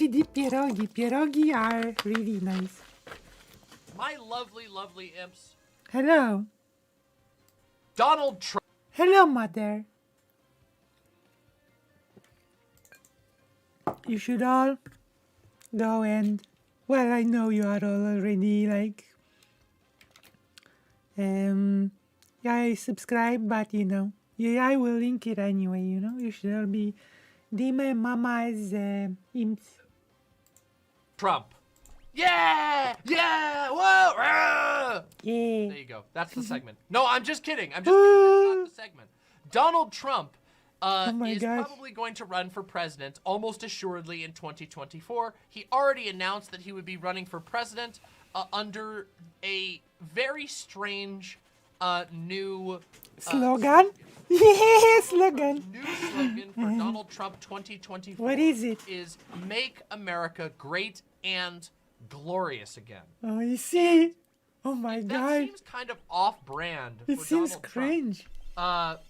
Actually, the pierogi. Pierogi are really nice. My lovely, lovely imps. Hello. Donald Trump. Hello, mother. You should all go and... Well, I know you are all already, like... Yeah, I subscribe, but, you know... Yeah, I will link it anyway, you know? You should all be... Dime Mama's imps. Trump. Yeah! Yeah! Whoa! Rah! Yeah. There you go. That's the segment. No, I'm just kidding. I'm just kidding. That's not the segment. Donald Trump is probably going to run for president almost assuredly in 2024. He already announced that he would be running for president under a very strange new slogan. Yeah, slogan. New slogan for Donald Trump 2024. What is it? Is Make America Great and Glorious Again. Oh, you see? Oh my God. That seems kind of off-brand for It seems Donald cringe. Trump.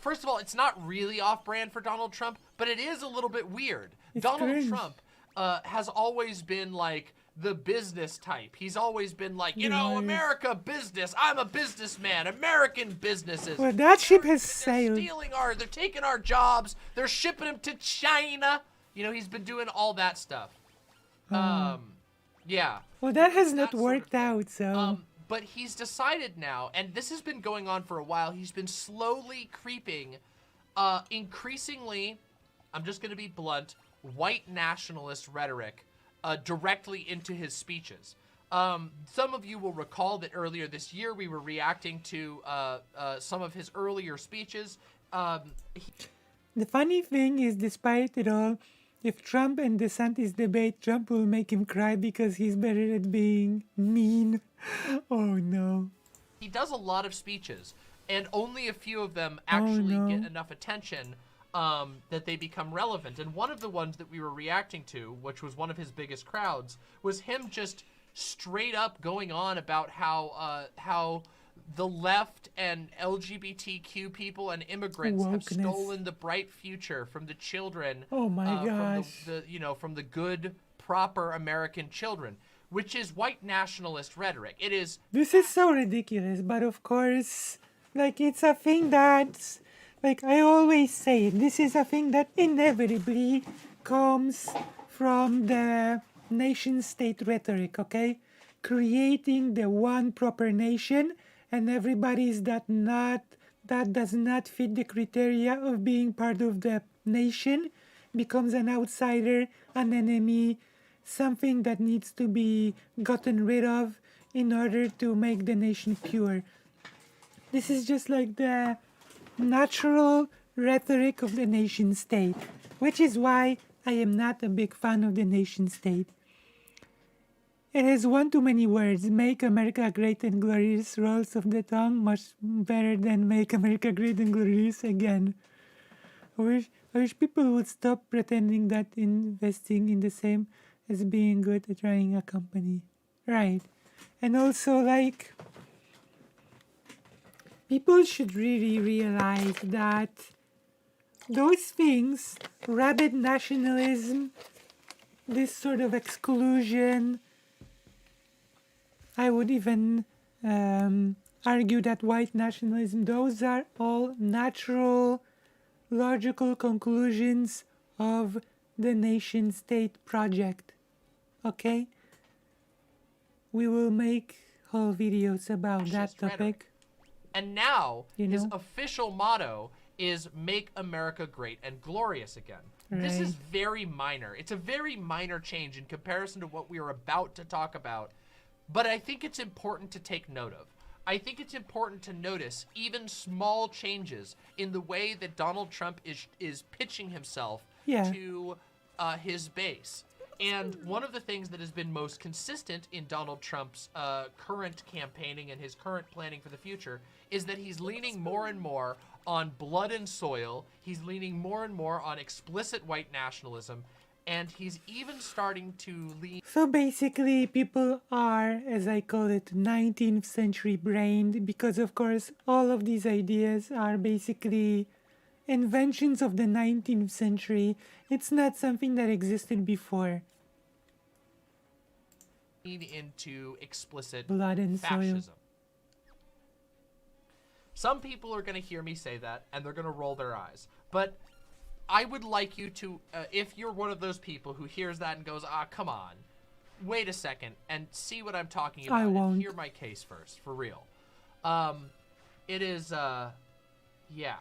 First of all, it's not really off-brand for Donald Trump, but it is a little bit weird. It's Donald cringe. Trump has always been like the business type. He's always been like, you know, America business. I'm a businessman. American businesses. Well, that ship has They're sailed. they're taking our jobs. They're shipping them to China. You know, he's been doing all that stuff. Yeah. Well, that has That not sort of worked thing. out, so... But he's decided now, and this has been going on for a while, he's been slowly creeping, increasingly, I'm just going to be blunt, white nationalist rhetoric directly into his speeches. Some of you will recall that earlier this year we were reacting to some of his earlier speeches. The funny thing is, despite it all, if Trump and DeSantis debate, Trump will make him cry because he's better at being mean. Oh no. He does a lot of speeches, and only a few of them actually get enough attention that they become relevant. And one of the ones that we were reacting to, which was one of his biggest crowds, was him just straight up going on about how the left and LGBTQ people and immigrants have stolen the bright future from the children. Oh my gosh. From the good, proper American children, which is white nationalist rhetoric. It is. This is so ridiculous, but of course, like, it's a thing that, like, I always say, this is a thing that inevitably comes from the nation-state rhetoric, okay? Creating the one proper nation, and everybody's that does not fit the criteria of being part of the nation becomes an outsider, an enemy, something that needs to be gotten rid of in order to make the nation pure. This is just like the natural rhetoric of the nation state, which is why I am not a big fan of the nation state. It has one too many words. Make America great and glorious rolls of the tongue much better than make America great and glorious again. I wish people would stop pretending that investing in the same as being good at running a company. Right. And also, like, people should really realize that those things, rabid nationalism, this sort of exclusion, I would even argue that white nationalism, those are all natural, logical conclusions of the nation-state project. Okay? We will make whole videos about that topic. Rhetoric. And now, his official motto is Make America Great and Glorious Again. Right. This is very minor. It's a very minor change in comparison to what we are about to talk about. But I think it's important to take note of. I think it's important to notice even small changes in the way that Donald Trump is pitching himself to his base. And one of the things that has been most consistent in Donald Trump's current campaigning and his current planning for the future is that he's leaning more and more on blood and soil. He's leaning more and more on explicit white nationalism. And he's even starting to lean... So basically, people are, as I call it, 19th century brained, because of course all of these ideas are basically inventions of the 19th century. It's not something that existed before. Into explicit Blood and fascism. soil. Some people are going to hear me say that, and they're going to roll their eyes. But I would like you to, if you're one of those people who hears that and goes, come on, wait a second, and see what I'm talking about. I won't. And hear my case first, for real. It is, yeah.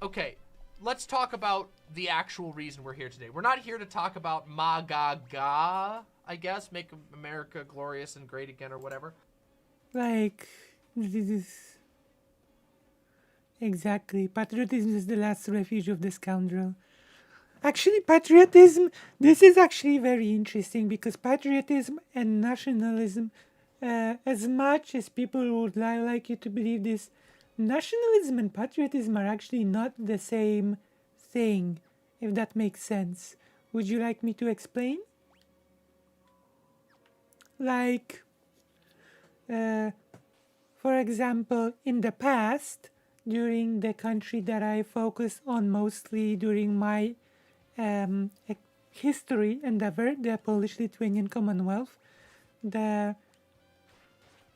Okay, let's talk about the actual reason we're here today. We're not here to talk about MAGA, I guess, make America glorious and great again or whatever. Like, this is... Exactly. Patriotism is the last refuge of the scoundrel. Actually, patriotism, this is actually very interesting because patriotism and nationalism, as much as people would like you to believe this, nationalism and patriotism are actually not the same thing, if that makes sense. Would you like me to explain? Like, for example, in the past, during the country that I focus on mostly during my history endeavor, the Polish-Lithuanian Commonwealth, the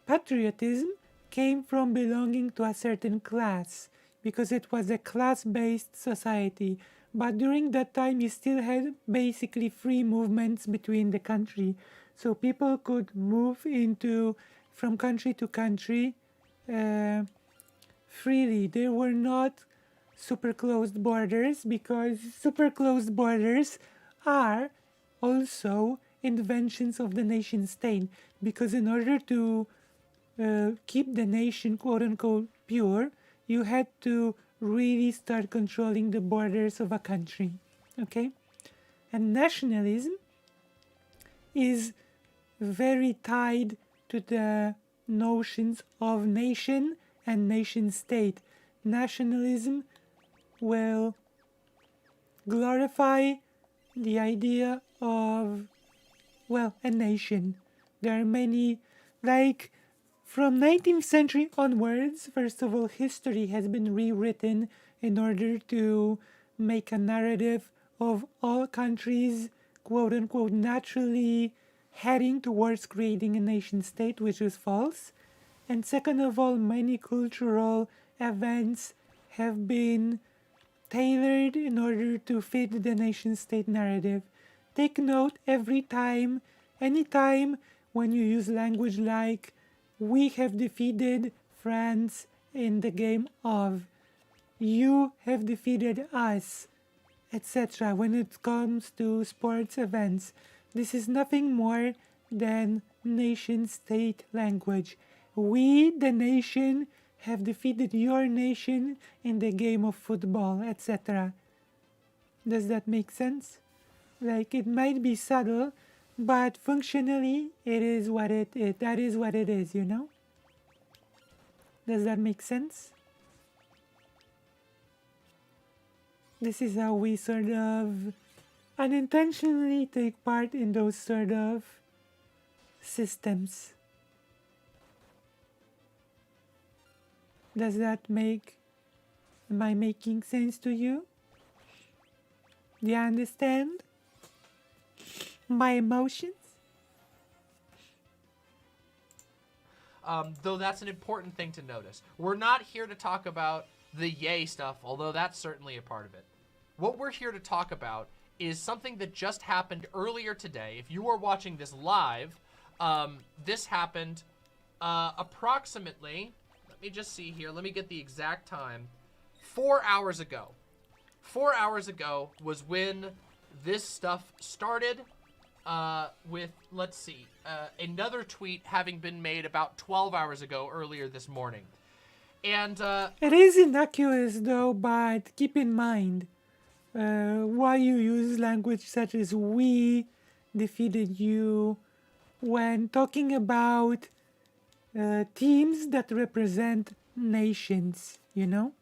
patriotism came from belonging to a certain class because it was a class-based society. But during that time, you still had basically free movements between the country. So people could move from country to country freely. There were not super closed borders because super closed borders are also inventions of the nation state, because in order to keep the nation quote unquote pure, you had to really start controlling the borders of a country. Okay? And nationalism is very tied to the notions of nation and nation state. Nationalism will glorify the idea of, well, a nation. There are many, like, from 19th century onwards, first of all, history has been rewritten in order to make a narrative of all countries, quote unquote, naturally heading towards creating a nation state, which is false. And second of all, many cultural events have been tailored in order to fit the nation state narrative. Take note anytime when you use language like, we have defeated France in the game of, you have defeated us, etc. When it comes to sports events, this is nothing more than nation state language. We, the nation, have defeated your nation in the game of football, etc. Does that make sense? Like, it might be subtle, but functionally, it is what it is. That is what it is, you know? Does that make sense? This is how we sort of unintentionally take part in those sort of systems. Does that am I making sense to you? Do you understand my emotions? Though that's an important thing to notice. We're not here to talk about the yay stuff, although that's certainly a part of it. What we're here to talk about is something that just happened earlier today. If you are watching this live, this happened approximately, let me just see here, let me get the exact time, 4 hours ago. 4 hours ago was when this stuff started, with, let's see, another tweet having been made about 12 hours ago earlier this morning. And it is innocuous though, but keep in mind, why you use language such as we defeated you when talking about teams that represent nations, you know?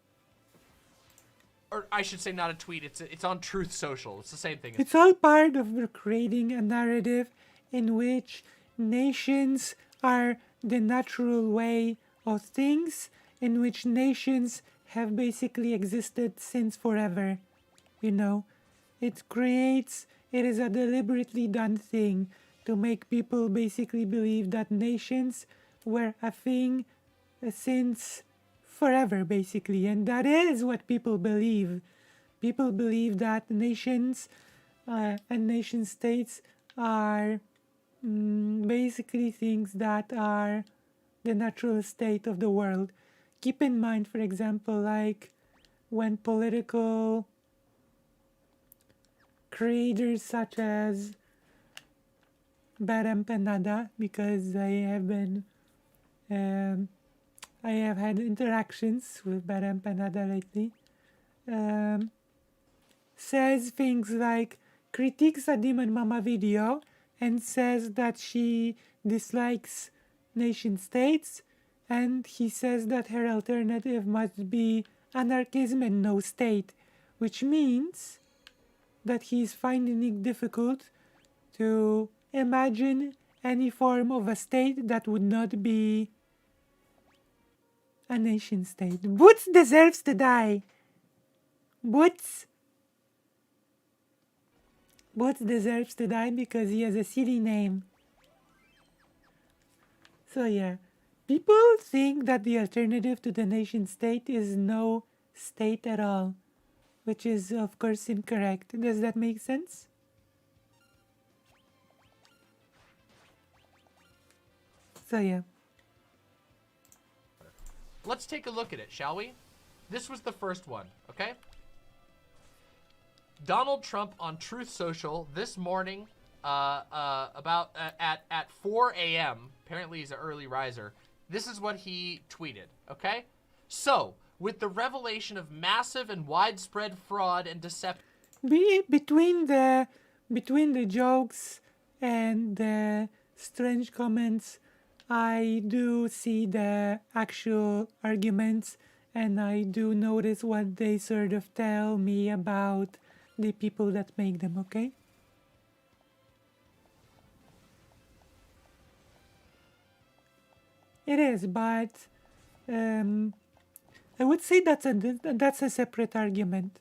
Or I should say not a tweet, it's on Truth Social. It's the same thing. It's all part of creating a narrative in which nations are the natural way of things, in which nations have basically existed since forever. You know, it is a deliberately done thing to make people basically believe that nations were a thing since forever, basically. And that is what people believe. People believe that nations and nation states are basically things that are the natural state of the world. Keep in mind, for example, like when political creators such as Baram Panada, because I have had interactions with Baram Panada lately, says things like, critiques a Demon Mama video and says that she dislikes nation states, and he says that her alternative must be anarchism and no state, which means that he's finding it difficult to imagine any form of a state that would not be a nation state. Boots deserves to die. Boots deserves to die because he has a silly name. So yeah, people think that the alternative to the nation state is no state at all, which is of course incorrect. Does that make sense? So yeah. Let's take a look at it, shall we? This was the first one, okay? Donald Trump on Truth Social this morning, about at 4 a.m. Apparently he's an early riser. This is what he tweeted, okay? So, with the revelation of massive and widespread fraud and deception Between the jokes and the strange comments, I do see the actual arguments, and I do notice what they sort of tell me about the people that make them, okay? It is, but I would say that's a separate argument.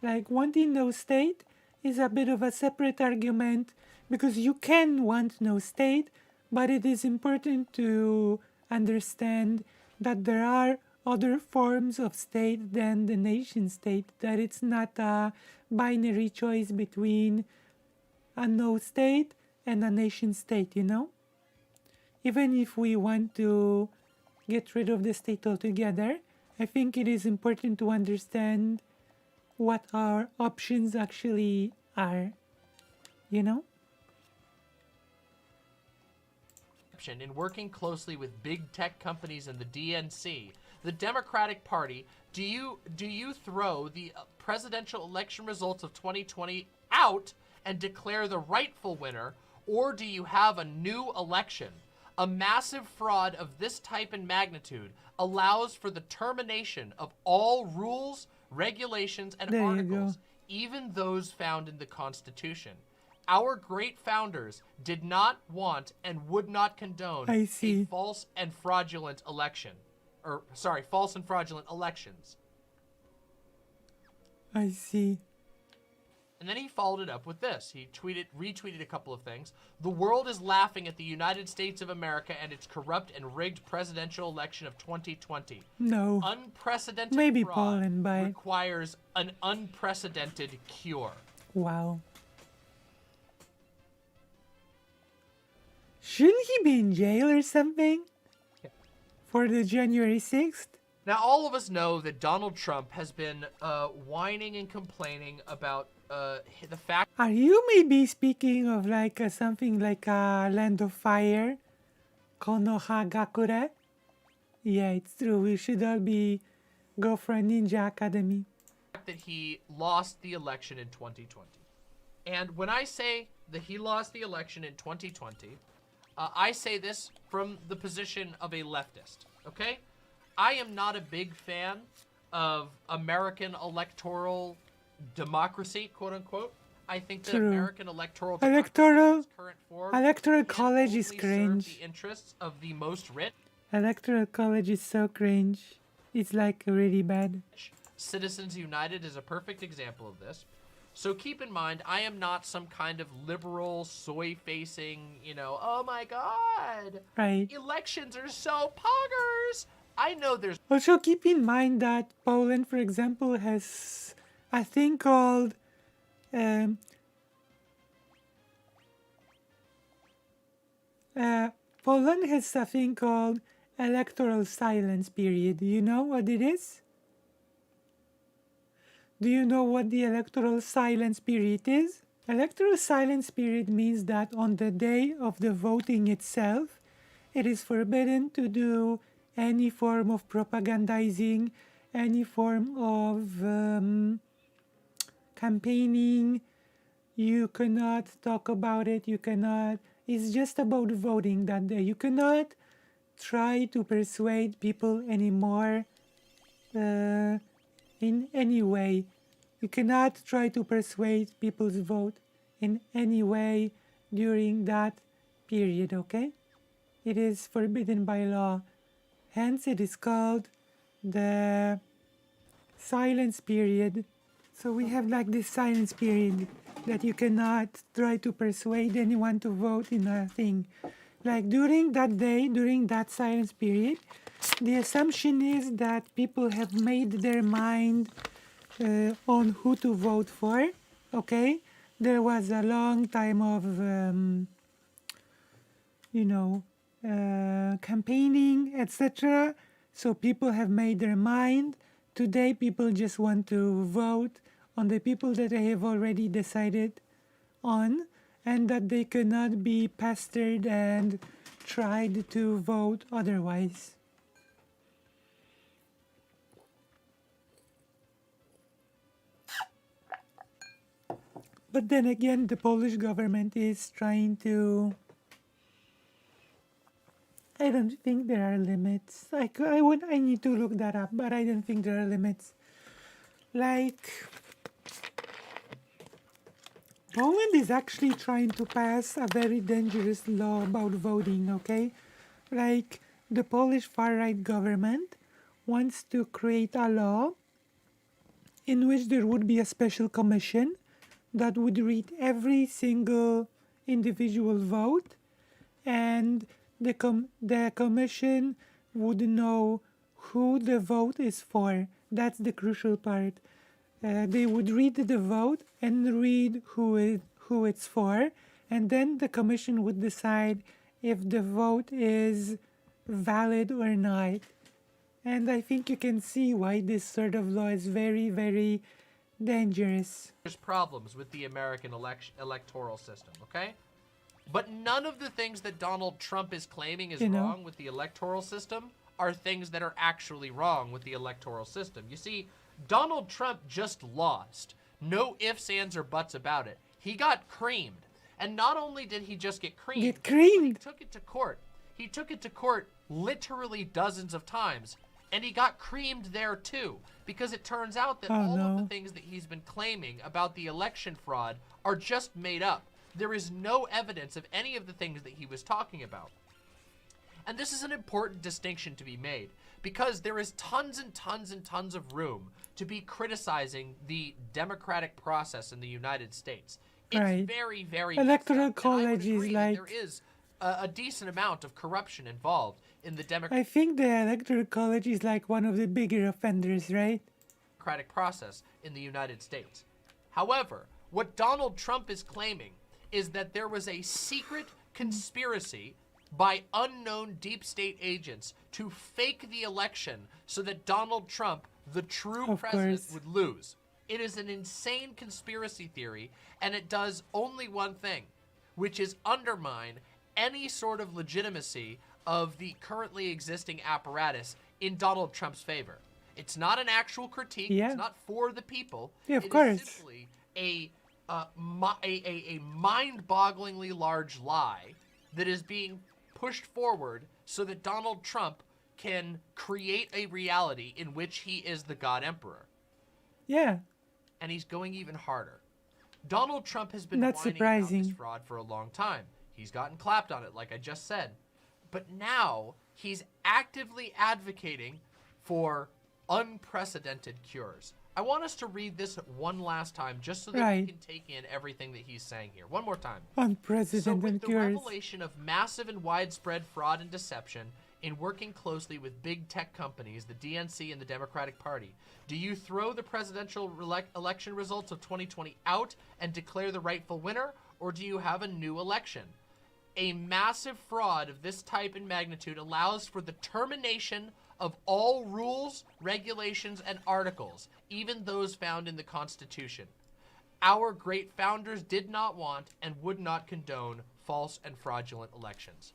Like, wanting no state is a bit of a separate argument because you can want no state, but it is important to understand that there are other forms of state than the nation state, that it's not a binary choice between a no state and a nation state, you know? Even if we want to get rid of the state altogether, I think it is important to understand what our options actually are, you know? in working closely with big tech companies and the DNC, the Democratic Party, do you throw the presidential election results of 2020 out and declare the rightful winner, or do you have a new election? A massive fraud of this type and magnitude allows for the termination of all rules, regulations, and articles, even those found in the Constitution. Our great founders did not want and would not condone a false and fraudulent election. False and fraudulent elections. I see. And then he followed it up with this. He retweeted a couple of things. The world is laughing at the United States of America and its corrupt and rigged presidential election of 2020. No. Unprecedented fraud requires an unprecedented cure. Wow. Shouldn't he be in jail or something? Yeah. For the January 6th? Now, all of us know that Donald Trump has been whining and complaining about the fact... Are you maybe speaking of like something like a Land of Fire? Konohagakure? Yeah, it's true. We should all go for a ninja academy. That he lost the election in 2020. And when I say that he lost the election in 2020... I say this from the position of a leftist, okay? I am not a big fan of American electoral democracy, quote unquote. I think that American electoral college is cringe. The interests of the most rich. Electoral college is so cringe. It's like really bad. Citizens United is a perfect example of this. So keep in mind, I am not some kind of liberal, soy-facing, oh my god, Right. elections are so poggers. I know there's... Also keep in mind that Poland, for example, has a thing called Poland has something called electoral silence period. Do you know what it is? Do you know what the electoral silence period is? Electoral silence period means that on the day of the voting itself, it is forbidden to do any form of propagandizing, any form of campaigning. You cannot talk about it. You cannot. It's just about voting that day. You cannot try to persuade people anymore in any way. You cannot try to persuade people's vote in any way during that period, okay? It is forbidden by law. Hence, it is called the silence period. So we have like this silence period that you cannot try to persuade anyone to vote in a thing. Like during that day, during that silence period, the assumption is that people have made their mind on who to vote for, okay? There was a long time of, campaigning, etc. So people have made their mind. Today, people just want to vote on the people that they have already decided on, and that they cannot be pestered and tried to vote otherwise. But then again, the Polish government is trying to... I don't think there are limits. I need to look that up, but I don't think there are limits. Like, Poland is actually trying to pass a very dangerous law about voting, okay? Like, the Polish far-right government wants to create a law in which there would be a special commission that would read every single individual vote, and the commission would know who the vote is for. That's the crucial part. They would read the vote and read who it's for, and then the commission would decide if the vote is valid or not. And I think you can see why this sort of law is very, very dangerous. There's problems with the American electoral system, okay? But none of the things that Donald Trump is claiming is wrong with the electoral system are things that are actually wrong with the electoral system. You see, Donald Trump just lost. No ifs, ands, or buts about it. He got creamed. And not only did he just get creamed, but he took it to court. He took it to court literally dozens of times. And he got creamed there too. Because it turns out that all of the things that he's been claiming about the election fraud are just made up. There is no evidence of any of the things that he was talking about. And this is an important distinction to be made, because there is tons and tons and tons of room to be criticizing the democratic process in the United States. It's very, very electoral college is like... There is a decent amount of corruption involved in the democratic... I think the electoral college is like one of the bigger offenders, right? ...democratic process in the United States. However, what Donald Trump is claiming is that there was a secret conspiracy by unknown deep state agents to fake the election so that Donald Trump, the true president, would lose. It is an insane conspiracy theory, and it does only one thing, which is undermine any sort of legitimacy of the currently existing apparatus in Donald Trump's favor. It's not an actual critique. It's not for the people. Yeah, of course. It's simply a mind-bogglingly large lie that is being pushed forward so that Donald Trump can create a reality in which he is the God Emperor. Yeah. And he's going even harder. Donald Trump has been whining about this fraud for a long time. He's gotten clapped on it, like I just said. But now he's actively advocating for unprecedented cures. I want us to read this one last time just so that we Right. can take in everything that he's saying here. One more time. So Unprecedented with the cures. revelation of massive and widespread fraud and deception in working closely with big tech companies, the DNC and the Democratic Party, do you throw the presidential election results of 2020 out and declare the rightful winner, or do you have a new election? A massive fraud of this type and magnitude allows for the termination of all rules, regulations, and articles, even those found in the Constitution. Our great founders did not want and would not condone false and fraudulent elections.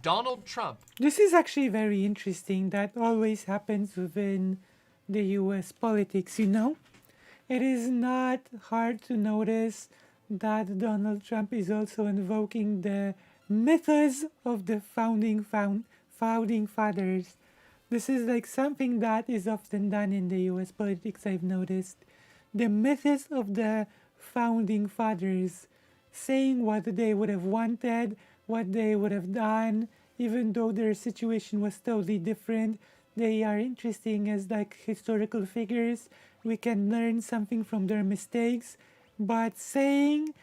Donald Trump. This is actually very interesting. That always happens within the US politics, you know? It is not hard to notice that Donald Trump is also invoking the mythos of the founding fathers. This is like something that is often done in the US politics, I've noticed. The mythos of the founding fathers, saying what they would have wanted, what they would have done, even though their situation was totally different. They are interesting as like historical figures. We can learn something from their mistakes, but saying,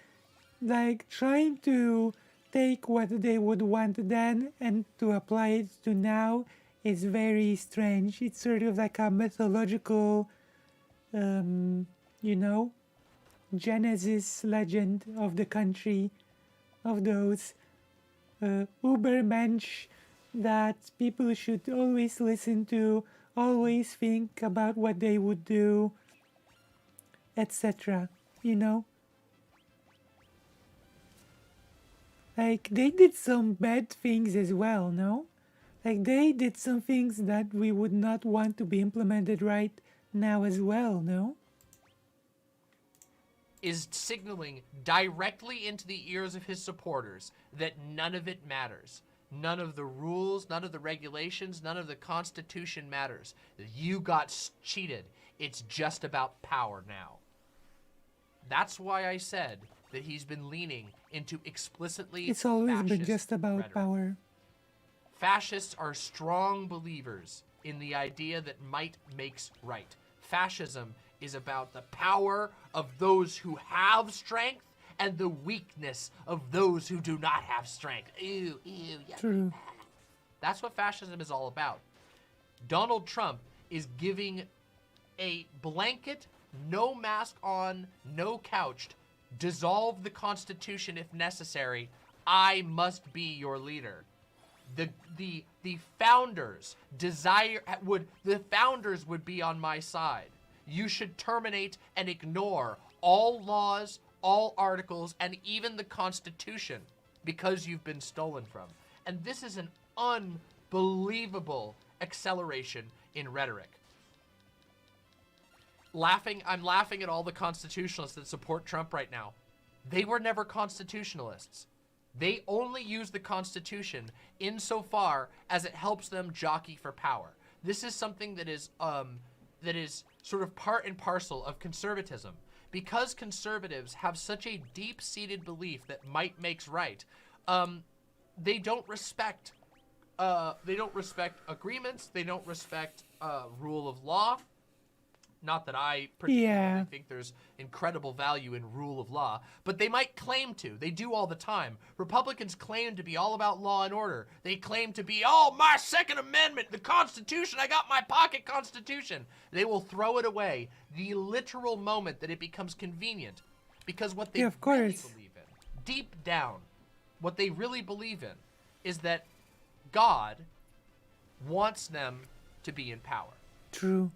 like trying to take what they would want then and to apply it to now is very strange. It's sort of like a mythological, you know, Genesis legend of the country, of those Ubermensch that people should always listen to, always think about what they would do, etc. You know? Like, they did some bad things as well, no? Like, they did some things that we would not want to be implemented right now as well, no? Is signaling directly into the ears of his supporters that none of it matters. None of the rules, none of the regulations, none of the Constitution matters. You got cheated. It's just about power now. That's why I said that he's been leaning into explicitly It's always been fascist just about rhetoric. power. Fascists are strong believers in the idea that might makes right. Fascism is about the power of those who have strength and the weakness of those who do not have strength. Ew, yuck. True. That's what fascism is all about. Donald Trump is giving a blanket, no mask on, no couched, dissolve the Constitution if necessary. I must be your leader. The founders would be on my side. You should terminate and ignore all laws, all articles, and even the Constitution because you've been stolen from. And this is an unbelievable acceleration in rhetoric. I'm laughing at all the constitutionalists that support Trump right now. They were never constitutionalists. They only use the Constitution insofar as it helps them jockey for power. This is something that is sort of part and parcel of conservatism. Because conservatives have such a deep-seated belief that might makes right, they don't respect agreements. They don't respect rule of law. Not that I particularly think there's incredible value in rule of law, but they might claim to. They do all the time. Republicans claim to be all about law and order. They claim to be, oh, my Second Amendment, the Constitution, I got my pocket Constitution. They will throw it away the literal moment that it becomes convenient, because what they really believe in, deep down, what they really believe in is that God wants them to be in power. True.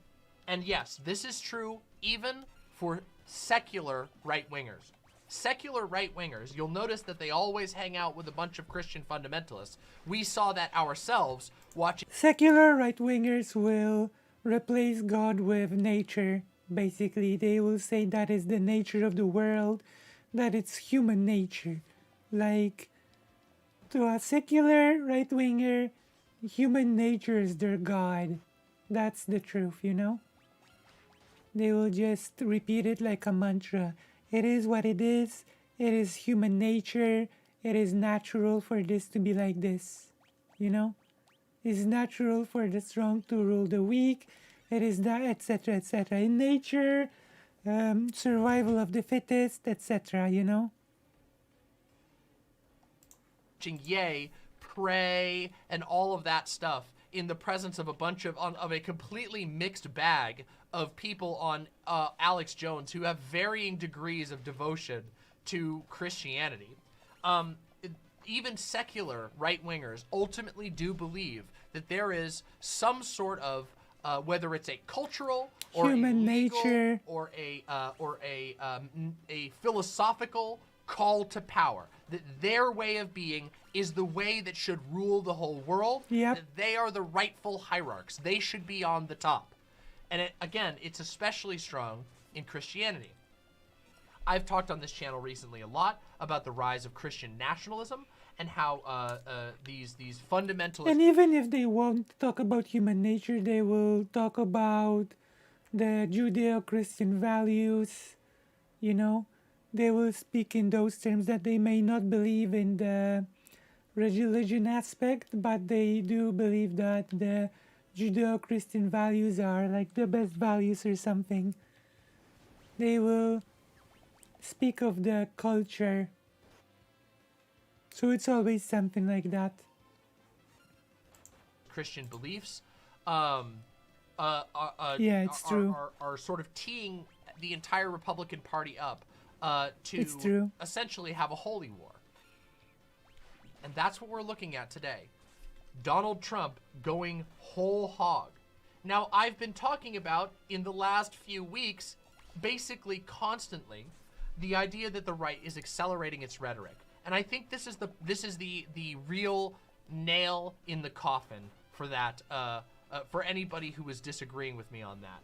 And yes, this is true even for secular right-wingers. Secular right-wingers, you'll notice that they always hang out with a bunch of Christian fundamentalists. We saw that ourselves watching. Secular right-wingers will replace God with nature, basically. They will say that is the nature of the world, that it's human nature. Like, to a secular right-winger, human nature is their God. That's the truth, you know? They will just repeat it like a mantra. It is what it is. It is human nature. It is natural for this to be like this. You know? It's natural for the strong to rule the weak. It is that, etc., etc. In nature, survival of the fittest, etc., you know? Yay, pray, and all of that stuff in the presence of a bunch of a completely mixed bag of people on Alex Jones who have varying degrees of devotion to Christianity. Even secular right-wingers ultimately do believe that there is some sort of whether it's a cultural or Human a legal nature or a philosophical call to power, that their way of being is the way that should rule the whole world. Yep. That they are the rightful hierarchs. They should be on the top. And again, it's especially strong in Christianity. I've talked on this channel recently a lot about the rise of Christian nationalism and how these fundamentalists... And even if they won't talk about human nature, they will talk about the Judeo-Christian values, you know? They will speak in those terms that they may not believe in the religion aspect, but they do believe that the Judeo-Christian values are like the best values or something. They will speak of the culture. So it's always something like that. Christian beliefs Yeah, it's true. are sort of teeing the entire Republican Party up It's to true. essentially have a holy war. And that's what we're looking at today. Donald Trump going whole hog. Now, I've been talking about, in the last few weeks, basically constantly, the idea that the right is accelerating its rhetoric. And I think this is the real nail in the coffin for that, for anybody who is disagreeing with me on that.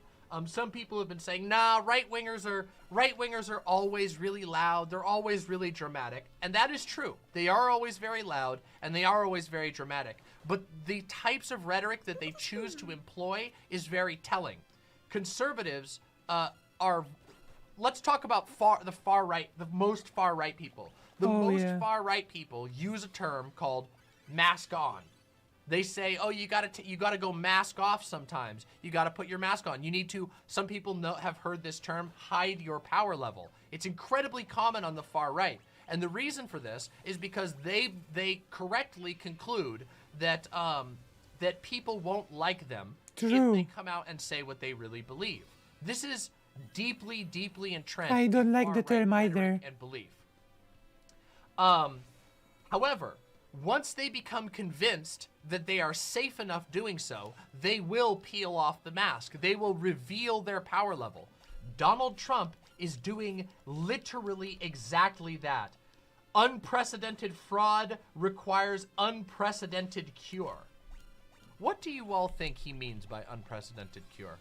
Some people have been saying, nah, right-wingers are always really loud. They're always really dramatic. And that is true. They are always very loud, and they are always very dramatic. But the types of rhetoric that they choose to employ is very telling. Conservatives are... Let's talk about the most far-right people. The most far-right people use a term called mask on. They say, oh, you gotta go mask off sometimes. You gotta put your mask on. You need to, some people have heard this term, hide your power level. It's incredibly common on the far right. And the reason for this is because they correctly conclude that that people won't like them if they come out and say what they really believe. This is deeply, deeply entrenched. I don't like the term either. And belief. However, once they become convinced that they are safe enough doing so, they will peel off the mask. They will reveal their power level. Donald Trump is doing literally exactly that. Unprecedented fraud requires unprecedented cure. What do you all think he means by unprecedented cure?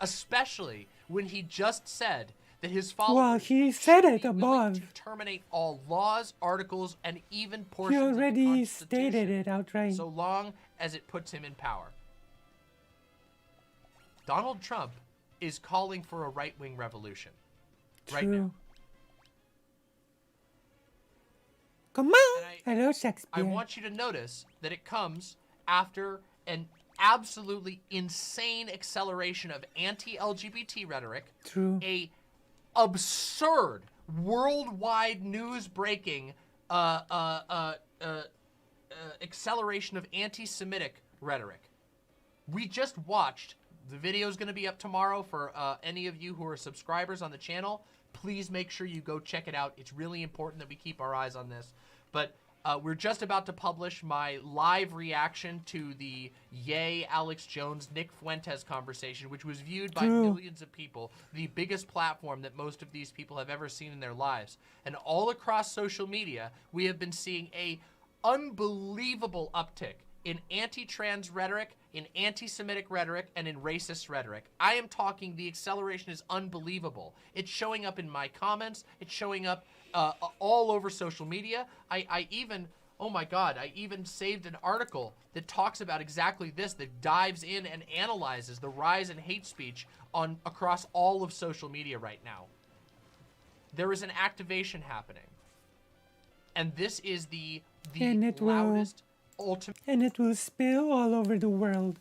Especially when he just said that his followers... Well, he said it above. ...to terminate all laws, articles, and even portions He of the already Constitution, stated it outright. so long as it puts him in power. Donald Trump is calling for a right-wing revolution. Right now. Come on! Hello, Shakespeare. I want you to notice that it comes after an absolutely insane acceleration of anti-LGBT rhetoric. True. A absurd, worldwide news-breaking acceleration of anti-Semitic rhetoric. We just watched, the video is going to be up tomorrow for any of you who are subscribers on the channel. Please make sure you go check it out. It's really important that we keep our eyes on this. But we're just about to publish my live reaction to the Yay Alex Jones Nick Fuentes conversation, which was viewed by millions of people, the biggest platform that most of these people have ever seen in their lives. And all across social media, we have been seeing a unbelievable uptick in anti-trans rhetoric, in anti-Semitic rhetoric, and in racist rhetoric. I am talking, the acceleration is unbelievable. It's showing up in my comments. It's showing up all over social media. I even, oh my God, I even saved an article that talks about exactly this, that dives in and analyzes the rise in hate speech across all of social media right now. There is an activation happening. And this is the loudest... And it will spill all over the world.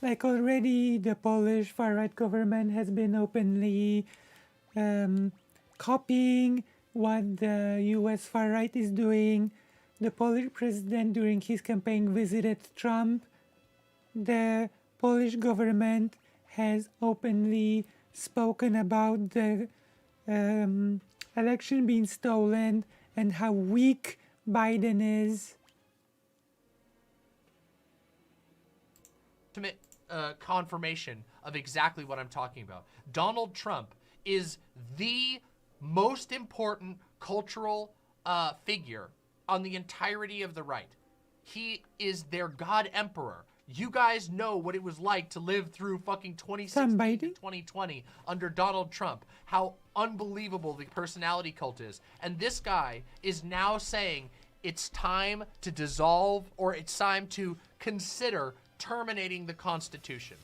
Like already the Polish far-right government has been openly copying what the US far-right is doing. The Polish president during his campaign visited Trump. The Polish government has openly spoken about the election being stolen and how weak Biden is. Ultimate confirmation of exactly what I'm talking about. Donald Trump is the most important cultural figure on the entirety of the right. He is their God Emperor. You guys know what it was like to live through fucking 2016 to 2020 under Donald Trump. How unbelievable the personality cult is. And this guy is now saying it's time to dissolve, or it's time to consider terminating the Constitution.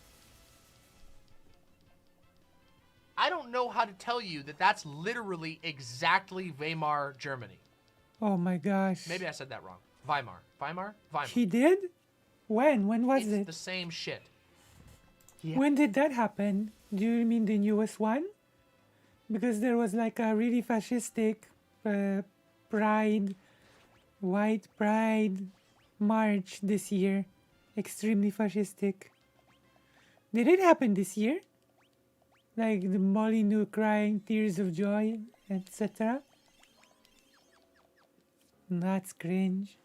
I don't know how to tell you that that's literally exactly Weimar Germany. Oh my gosh. Maybe I said that wrong. Weimar. Weimar? Weimar. He did? When? When was it? It's the same shit. Yeah. When did that happen? Do you mean the newest one? Because there was like a really fascistic pride, white pride march this year. Extremely fascistic. Did it happen this year? Like the Molyneux crying tears of joy, etc. That's cringe.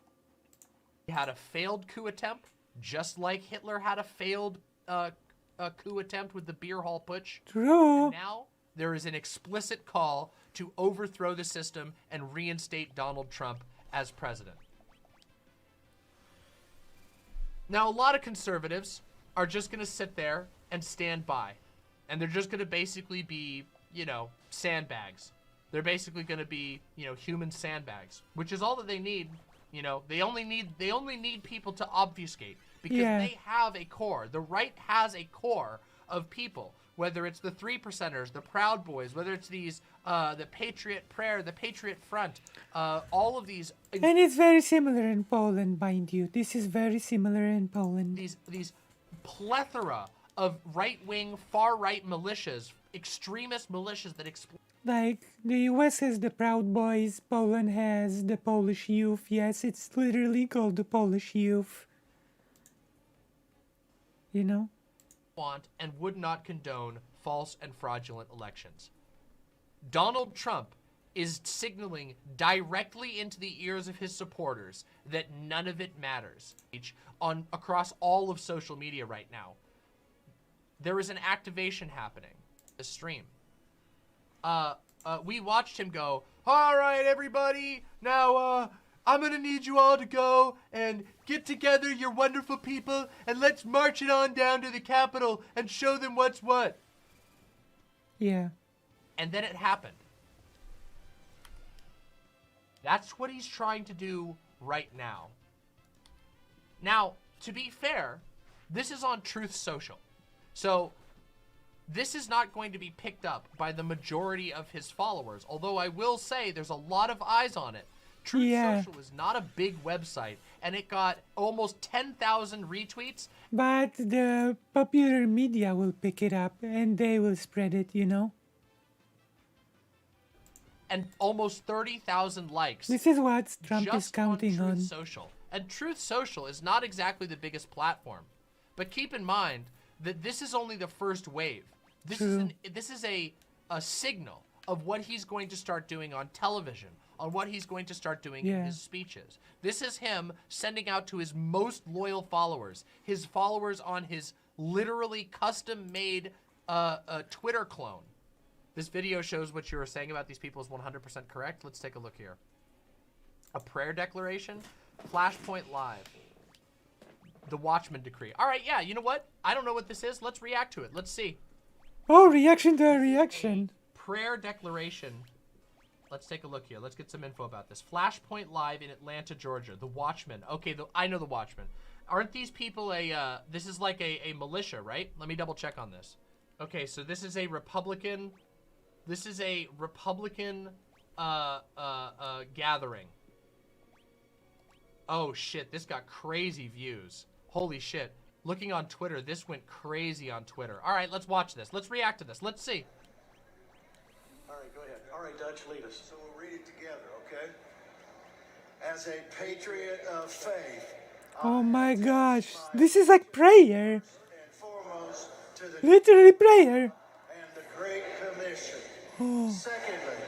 He had a failed coup attempt, just like Hitler had a failed coup attempt with the beer hall putsch. True. And now there is an explicit call to overthrow the system and reinstate Donald Trump as president. Now, a lot of conservatives are just going to sit there and stand by. And they're just going to basically be, you know, sandbags. They're basically going to be, you know, human sandbags, which is all that they need. You know, they only need people to obfuscate, because they have a core. The right has a core of people, whether it's the 3%ers, the Proud Boys, whether it's these, the Patriot Prayer, the Patriot Front, all of these. And it's very similar in Poland, mind you. This is very similar in Poland. These plethora of right-wing, far-right militias, extremist militias that explode. Like, the US has the Proud Boys, Poland has the Polish Youth. Yes, it's literally called the Polish Youth. You know? Want and would not condone false and fraudulent elections. Donald Trump is signaling directly into the ears of his supporters that none of it matters. Across all of social media right now, there is an activation happening. A stream. We watched him go, all right, everybody, now, I'm gonna need you all to go and get together, your wonderful people, and let's march it on down to the Capitol and show them what's what. Yeah. And then it happened. That's what he's trying to do right now. Now, to be fair, this is on Truth Social. So, this is not going to be picked up by the majority of his followers. Although I will say there's a lot of eyes on it. Truth Social is not a big website, and it got almost 10,000 retweets. But the popular media will pick it up, and they will spread it, you know? And almost 30,000 likes. This is what Trump is counting on. Truth Social. And Truth Social is not exactly the biggest platform. But keep in mind that this is only the first wave. This is a signal of what he's going to start doing on television, on what he's going to start doing in his speeches. This is him sending out to his most loyal followers, his followers on his literally custom-made Twitter clone. This video shows what you were saying about these people is 100% correct. Let's take a look here. A prayer declaration, Flashpoint Live. The Watchman Decree. All right, yeah, you know what? I don't know what this is. Let's react to it. Let's see. Oh, reaction to a reaction. Prayer declaration. Let's take a look here. Let's get some info about this. Flashpoint Live in Atlanta, Georgia. The Watchman. Okay, I know the Watchman. Aren't these people this is like a militia, right? Let me double check on this. Okay, so this is a Republican. This is a Republican gathering. Oh shit, this got crazy views. Holy shit. looking on Twitter, this went crazy on Twitter. All right, let's watch this. Let's react to this. Let's see. All right, go ahead. All right, Dutch, lead us. So we'll read it together, okay? As a patriot of faith. Oh my gosh. This is like prayer. And foremost to the Literally prayer. and the Great Commission. Secondly,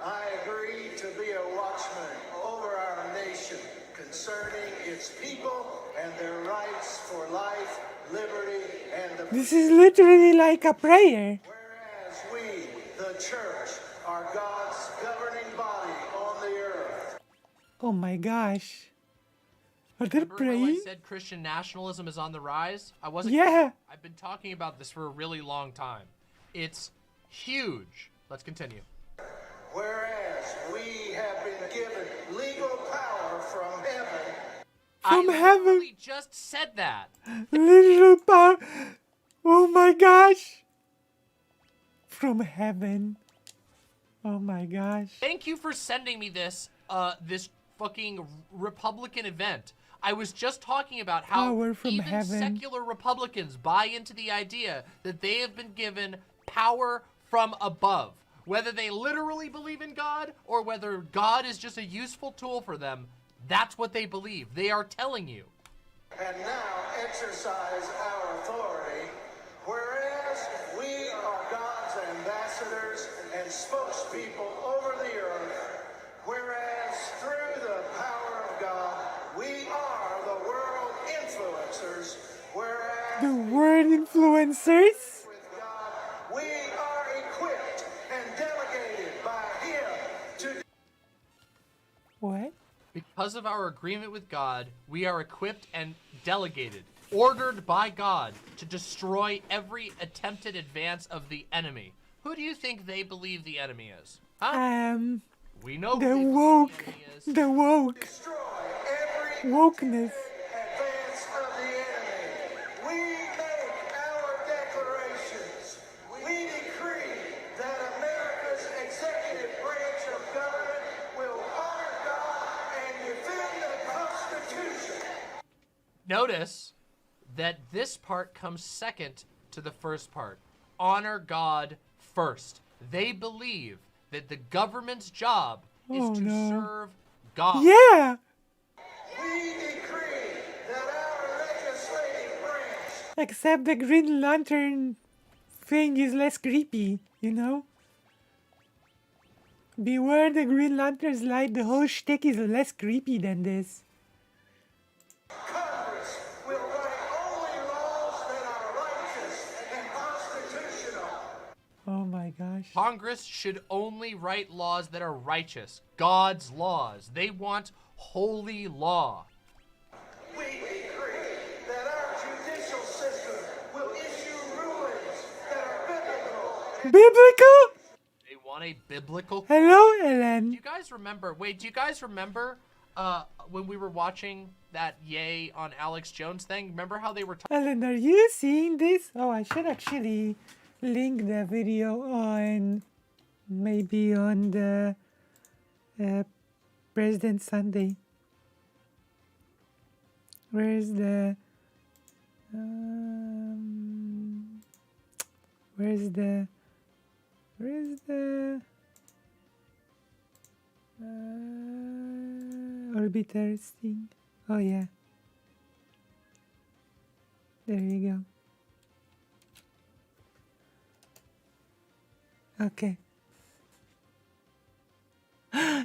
I agree to be a watchman over our nation concerning its people and their rights for life, liberty, and the This is literally like a prayer. whereas we, the church, are God's governing body on the earth. Oh my gosh. Are they Remember how I praying? said Christian nationalism is on the rise? I wasn't. Yeah. I've been talking about this for a really long time. It's huge. Let's continue. Whereas we have been given legal power from heaven From I heaven. literally just said that. Literal power. Oh my gosh. From heaven. Oh my gosh. Thank you for sending me this this fucking Republican event. I was just talking about how Power from even heaven. secular Republicans buy into the idea that they have been given power from above. Whether they literally believe in God or whether God is just a useful tool for them, that's what they believe. They are telling you. and now exercise our authority, whereas we are God's ambassadors and spokespeople over the earth, whereas through the power of God, we are the world influencers, whereas The word influencers? with God, we are equipped and delegated by Him to What? Because of our agreement with God, we are equipped and delegated, ordered by God to destroy every attempted advance of the enemy. Who do you think they believe the enemy is? Huh? We know who The they believe woke. the enemy is. The woke. destroy every Wokeness. advance of the enemy. We make our declarations. We decree that America's executive branch of government will honor God and defend the Constitution. Notice that this part comes second to the first part. Honor God first. They believe that the government's job is Oh, to no. serve God. Yeah. We decree that our legislative branch Except the Green Lantern thing is less creepy, you know? Beware the Green Lantern's light, the whole shtick is less creepy than this. Congress will write only laws that are righteous and constitutional. Oh my gosh. Congress should only write laws that are righteous, God's laws. They want holy law. We decree that our judicial system will issue rulings that are biblical. Biblical? They want a biblical. Hello, Do Ellen. you guys remember? Wait, do you guys remember when we were watching that Yay on Alex Jones thing? Remember how they were talking? Ellen, are you seeing this? Oh, I should actually link the video on maybe on the President Sunday. Where's the where's the orbiters thing? Oh yeah, there you go. Okay.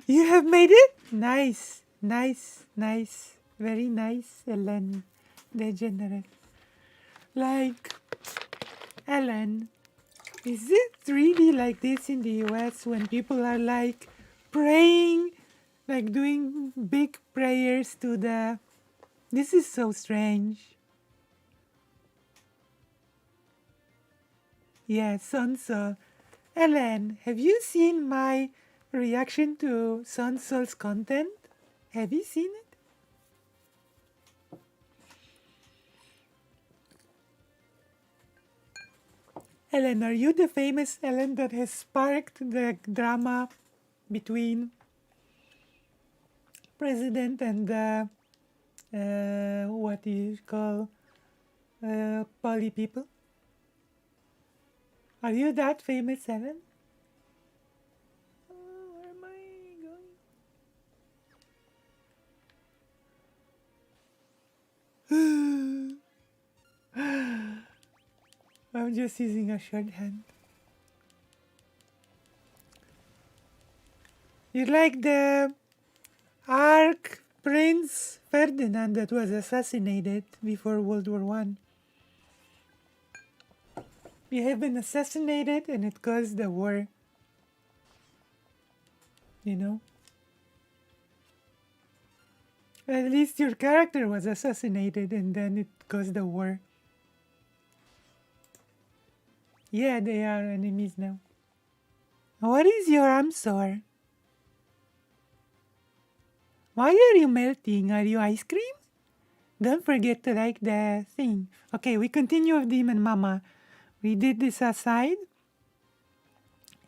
You have made it? Nice, nice, nice. Very nice, Ellen DeGenerate. Like, Ellen, is it really like this in the US when people are like praying, like doing big prayers to the... This is so strange. Yeah, Sonso. Ellen, have you seen my reaction to Sonso's content? Have you seen it? Ellen, are you the famous Ellen that has sparked the drama between president and the what do you call poly people? Are you that famous, Ellen? Where am I going? I'm just using a shorthand. You're like the Arch Prince Ferdinand that was assassinated before World War One. You have been assassinated and it caused the war. You know? At least your character was assassinated and then it caused the war. Yeah, they are enemies now. What is your arm sore? Why are you melting? Are you ice cream? Don't forget to like the thing. Okay, we continue with Demon Mama. We did this aside.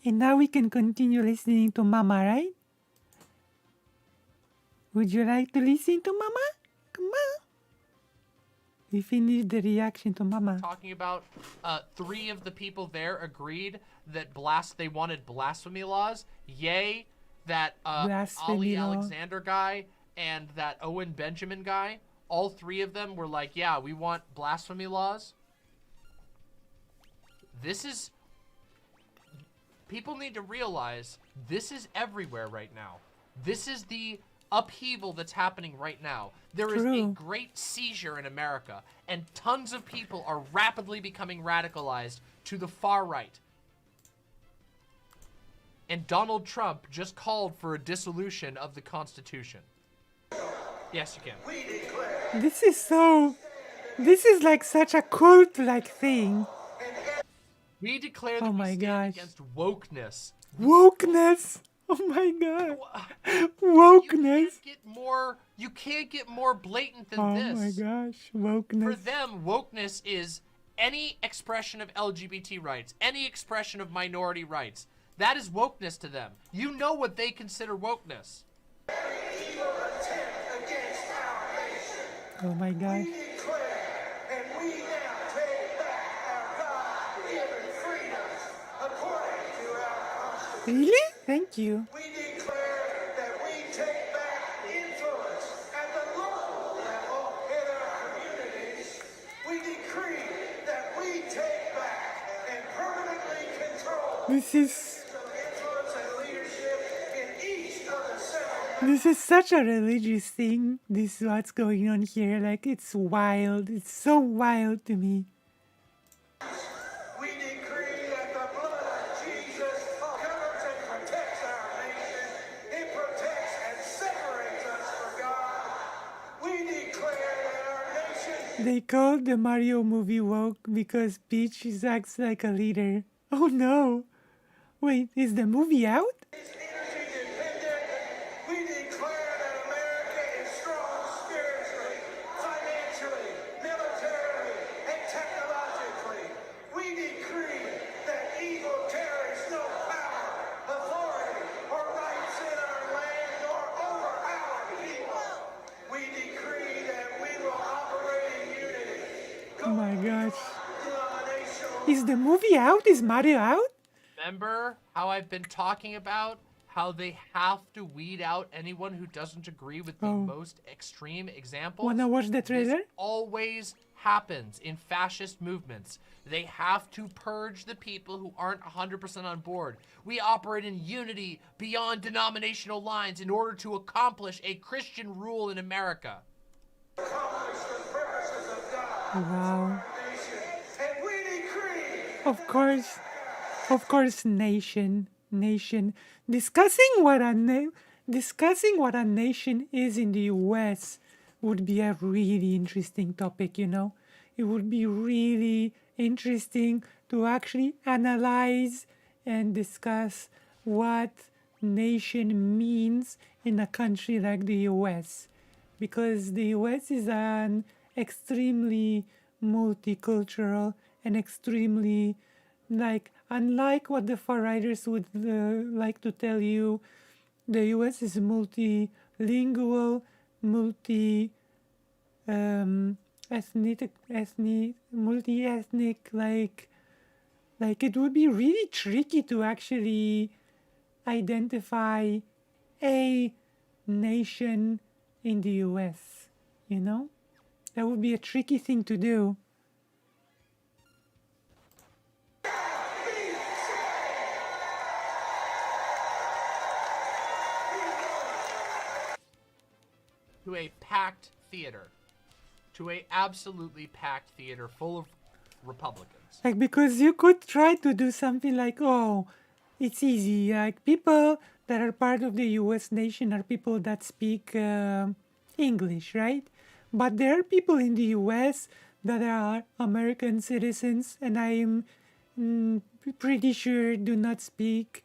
And now we can continue listening to Mama, right? Would you like to listen to Mama? Come on. We finished the reaction to Mama. Talking about 3 of the people there agreed that they wanted blasphemy laws. Yay, that Ali Alexander guy and that Owen Benjamin guy, all 3 of them were like, yeah, we want blasphemy laws. People need to realize this is everywhere right now. This is the upheaval that's happening right now. There is a great seizure in America, and tons of people are rapidly becoming radicalized to the far right. And Donald Trump just called for a dissolution of the Constitution. Yes, you can. This is like such a cult-like thing. We declare that we stand against wokeness. Wokeness? Oh my god. Wokeness. You can't get more blatant than this. Oh my gosh, wokeness. For them, wokeness is any expression of LGBT rights, any expression of minority rights. That is wokeness to them. You know what they consider wokeness. Oh my gosh. Really? Thank you. We declare that we take back influence at the local level in our communities. We decree that we take back and permanently control influence and leadership in each of the 7. This is such a religious thing. This is what's going on here. Like, it's wild. It's so wild to me. They called the Mario movie woke because Peach acts like a leader. Oh no! Wait, is the movie out? We declare that America is strong spiritually, financially, militarily, and technologically. We decree that evil carries no power, authority, or rights in our land nor over our people. We decree that we will operate in unity. Oh my gosh. Is the movie out? Is Mario out? Remember how I've been talking about how they have to weed out anyone who doesn't agree with the most extreme examples? Wanna watch the trailer? This always happens in fascist movements. They have to purge the people who aren't 100% on board. We operate in unity beyond denominational lines in order to accomplish a Christian rule in America. Wow. Of course, nation. Discussing what a nation is in the U.S. would be a really interesting topic, you know. It would be really interesting to actually analyze and discuss what nation means in a country like the U.S. Because the U.S. is an extremely multicultural and extremely, unlike what the far righters would like to tell you, the U.S. is multilingual, multi-ethnic, like it would be really tricky to actually identify a nation in the US, you know? That would be a tricky thing to do. To a packed theater. To a absolutely packed theater full of Republicans. Like, because you could try to do something like, oh, it's easy. Like, people that are part of the US nation are people that speak English, right? But there are people in the US that are American citizens, and I'm pretty sure do not speak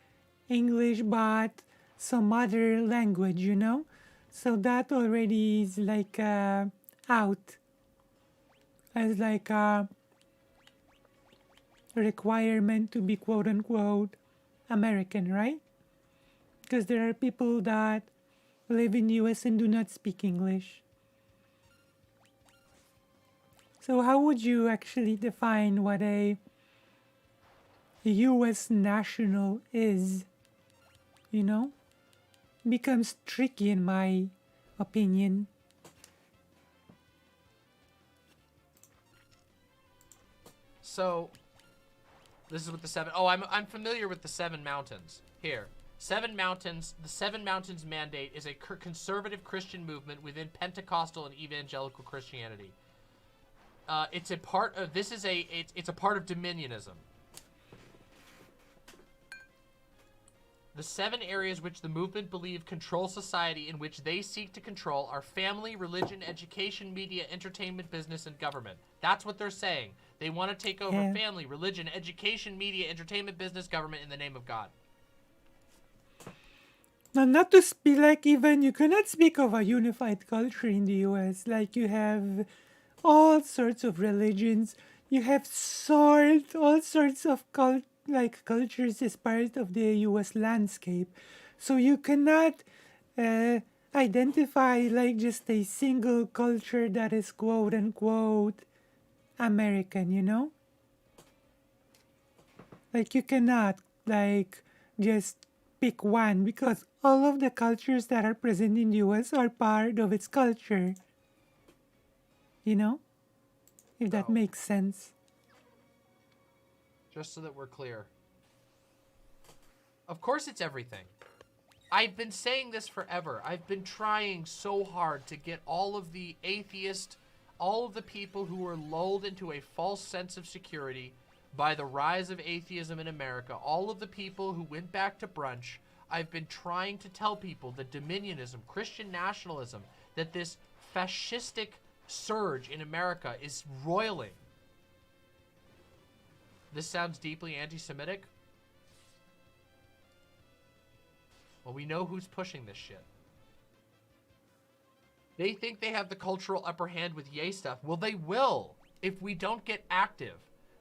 English, but some other language, you know? So that already is like out as like a requirement to be quote unquote American, right? Because there are people that live in the US and do not speak English. So how would you actually define what a US national is? You know? Becomes tricky in my opinion. So, this is with the seven. Oh, I'm familiar with the 7 mountains. Here, 7 mountains. The 7 mountains mandate is a conservative Christian movement within Pentecostal and evangelical Christianity. It's a part of. This is a. It's a part of dominionism. The 7 areas which the movement believe control society in which they seek to control are family, religion, education, media, entertainment, business, and government. That's what they're saying. They want to take over family, religion, education, media, entertainment, business, government in the name of God. Now, not to speak like even you cannot speak of a unified culture in the US. Like you have all sorts of religions. You have all sorts of cultures as part of the US landscape. So you cannot identify like just a single culture that is quote unquote American, you know? Like you cannot like just pick one because all of the cultures that are present in the US are part of its culture. You know? If that makes sense. Just so that we're clear. Of course it's everything. I've been saying this forever. I've been trying so hard to get all of the atheists, all of the people who were lulled into a false sense of security by the rise of atheism in America, all of the people who went back to brunch. I've been trying to tell people that dominionism, Christian nationalism, that this fascistic surge in America is roiling. This sounds deeply anti-Semitic. Well, we know who's pushing this shit. They think they have the cultural upper hand with yay stuff. Well, they will if we don't get active.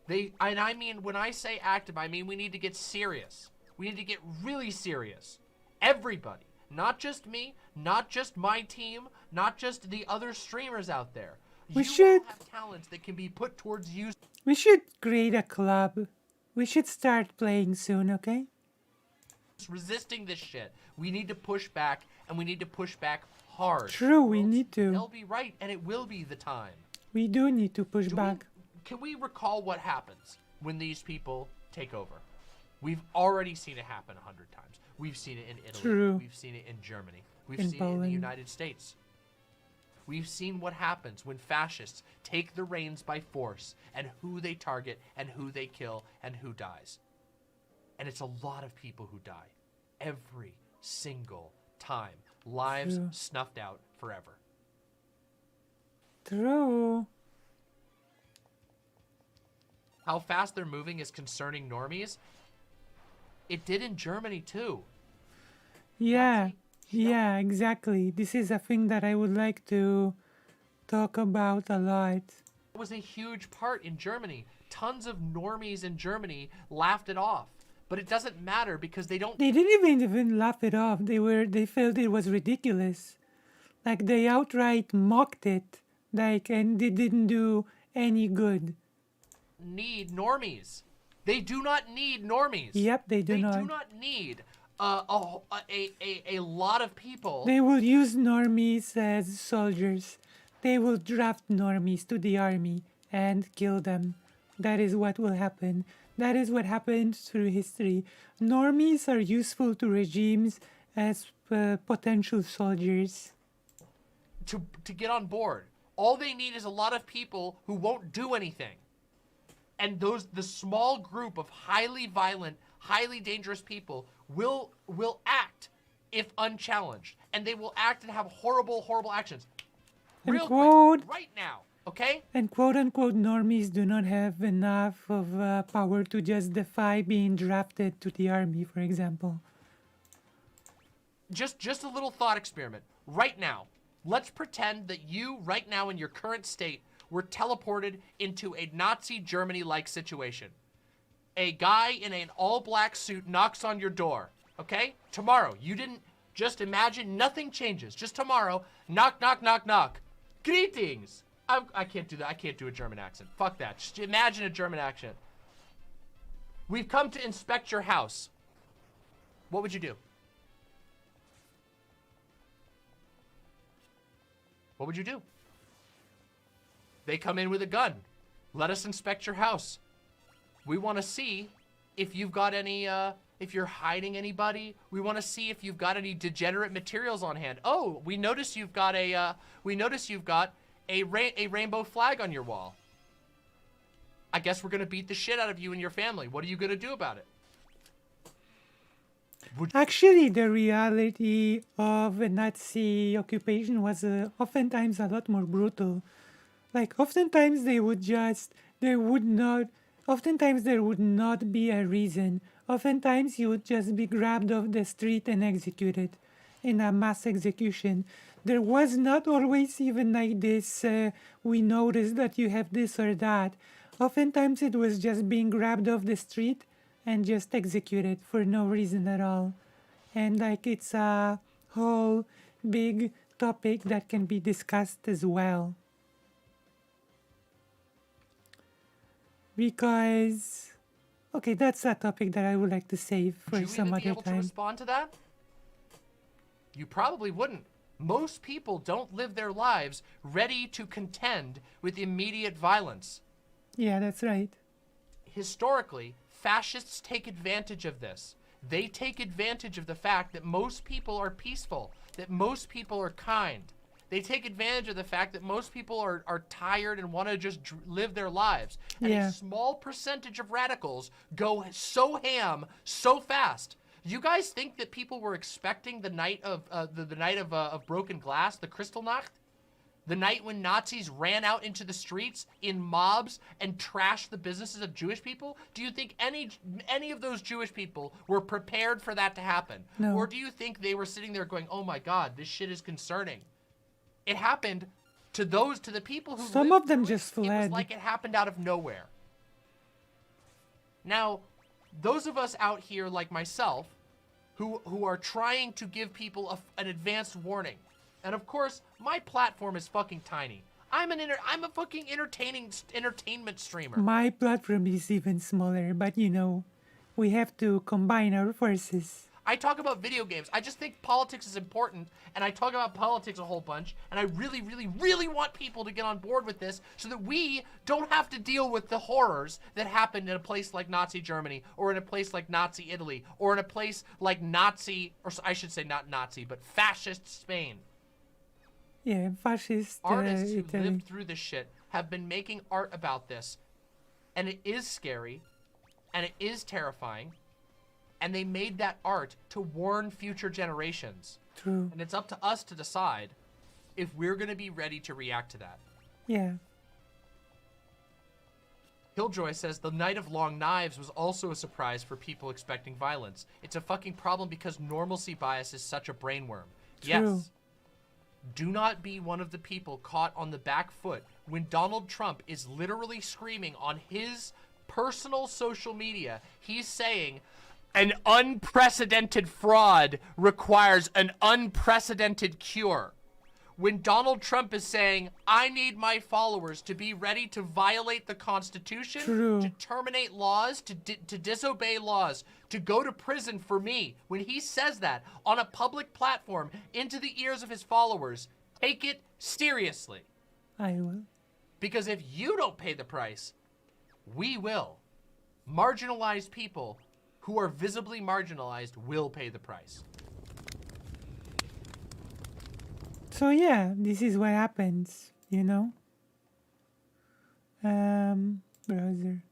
And I mean, when I say active, I mean we need to get serious. We need to get really serious. Everybody. Not just me, not just my team, not just the other streamers out there. You have talents that can be put towards use. We should create a club. We should start playing soon, okay? Resisting this shit. We need to push back, and we need to push back hard. True, we need to. They'll be right, and it will be the time. We do need to push back. Can we recall what happens when these people take over? We've already seen it happen 100 times. We've seen it in Italy. True. We've seen it in Germany. We've seen it in the United States. We've seen what happens when fascists take the reins by force and who they target and who they kill and who dies. And it's a lot of people who die every single time. Lives snuffed out forever. True. How fast they're moving is concerning normies. It did in Germany too. Yeah. Yeah, exactly. This is a thing that I would like to talk about a lot. It was a huge part in Germany. Tons of normies in Germany laughed it off. But it doesn't matter because they didn't even laugh it off. They felt it was ridiculous. Like they outright mocked it. Like, and they didn't do any good. Need normies. They do not need normies. Yep, they do not. They do not need a lot of people. They will use normies as soldiers. They will draft normies to the army and kill them. That is what will happen. That is what happened through history. Normies are useful to regimes as potential soldiers. To get on board. All they need is a lot of people who won't do anything. And the small group of highly violent, highly dangerous people will act if unchallenged. And they will act and have horrible, horrible actions. Real quick, right now, okay? And quote-unquote normies do not have enough of power to justify being drafted to the army, for example. Just a little thought experiment. Right now, let's pretend that you, right now in your current state, were teleported into a Nazi Germany-like situation. A guy in an all-black suit knocks on your door, okay? Tomorrow, you didn't, just imagine nothing changes. Just tomorrow, knock, knock, knock, knock. Greetings! I can't do that. I can't do a German accent. Fuck that. Just imagine a German accent. We've come to inspect your house. What would you do? What would you do? They come in with a gun. Let us inspect your house. We want to see if you've got any, if you're hiding anybody. We want to see if you've got any degenerate materials on hand. Oh, we notice you've got a rainbow flag on your wall. I guess we're gonna beat the shit out of you and your family. What are you gonna do about it? Actually, the reality of a Nazi occupation was oftentimes a lot more brutal. Like, oftentimes there would not be a reason. Oftentimes you would just be grabbed off the street and executed in a mass execution. There was not always even like this, we noticed that you have this or that. Oftentimes it was just being grabbed off the street and just executed for no reason at all. And like, it's a whole big topic that can be discussed as well. Because, okay, that's a topic that I would like to save for some other time. Would you even be able to respond to that? You probably wouldn't. Most people don't live their lives ready to contend with immediate violence. Yeah, that's right. Historically, fascists take advantage of this. They take advantage of the fact that most people are peaceful, that most people are kind. They take advantage of the fact that most people are tired and want to just live their lives. And a small percentage of radicals go so ham so fast. You guys think that people were expecting the night of broken glass, the Kristallnacht? The night when Nazis ran out into the streets in mobs and trashed the businesses of Jewish people? Do you think any of those Jewish people were prepared for that to happen? No. Or do you think they were sitting there going, oh my God, this shit is concerning? It happened to the people who Some of them just fled. It was like it happened out of nowhere. Now, those of us out here like myself who are trying to give people an advanced warning. And of course, my platform is fucking tiny. I'm a fucking entertainment streamer. My platform is even smaller, but you know, we have to combine our forces. I talk about video games. I just think politics is important, and I talk about politics a whole bunch, and I really, really, really want people to get on board with this so that we don't have to deal with the horrors that happened in a place like Nazi Germany, or in a place like Nazi Italy, or in a place like Nazi, or I should say not Nazi, but fascist Spain. Yeah, fascist artists who Italy. lived through this shit have been making art about this, and it is scary, and it is terrifying, and they made that art to warn future generations. True. And it's up to us to decide if we're going to be ready to react to that. Yeah. Killjoy says the Night of Long Knives was also a surprise for people expecting violence. It's a fucking problem because normalcy bias is such a brainworm. True. Yes. Do not be one of the people caught on the back foot when Donald Trump is literally screaming on his personal social media. He's saying, an unprecedented fraud requires an unprecedented cure. when Donald Trump is saying, I need my followers to be ready to violate the Constitution, True. to terminate laws, to disobey laws, to go to prison for me, when he says that on a public platform into the ears of his followers, take it seriously. I will. Because if you don't pay the price, we will. Marginalized people who are visibly marginalized will pay the price. So yeah, this is what happens, you know? Browser.